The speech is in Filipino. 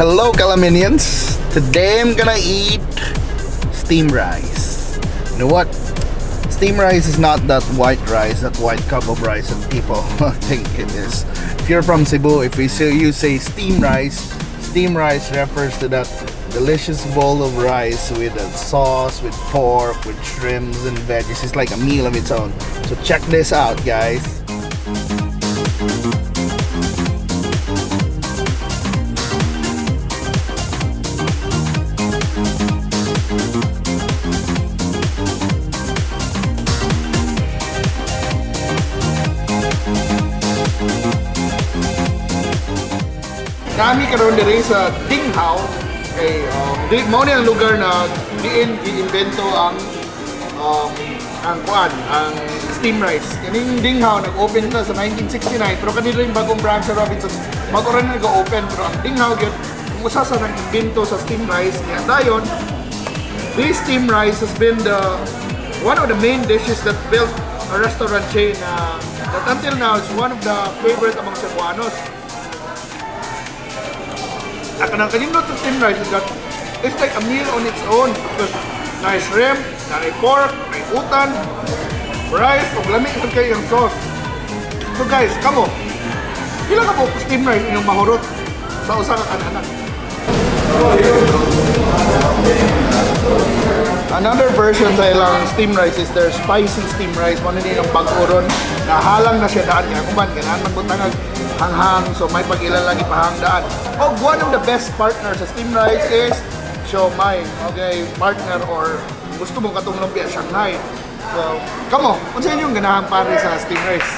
Hello Kalaminians! Today I'm gonna eat steamed rice. You know what? Steamed rice is not that white rice, that white cup of rice that people think it is. If you're from Cebu, if you say steamed rice refers to that delicious bowl of rice with a sauce, with pork, with shrimps and veggies. It's like a meal of its own. So check this out, guys. Kami karon diri sa Dinghaw kay mao ni ang lugar na diin gi-invento ang steam rice. Kaning Dinghaw nag-open na sa 1969 pero kanila yung bagong branch sa Robinsons bago rin nag-open pero ang Dinghaw gyud usa sa nag-invento sa steam rice kaya dayon this steam rice has been one of the main dishes that built a restaurant chain that until now is one of the favorite among Cebuanos. Ang kanindot sa steamed rice is that it's like a meal on its own because na shrimp, na pork, na utan, rice, o lamig sa kayo yung sauce. So guys, kamo, pila ka po steamed rice inyong mahurot sa usa ka kananan. Another version sa ilang steamed rice is their spicy steamed rice. Mano din yung bag-uron, nahalang na siya daan kaya kuman, kailangan magbutangag hanghang, so may pag-ilan lang ipahangdaan. Oh, one of the best partners sa steamed rice is siomai. Okay, partner or gusto mong katong lumpia Shanghai. So, kamo, kung sa inyong ganahan pare sa steamed rice?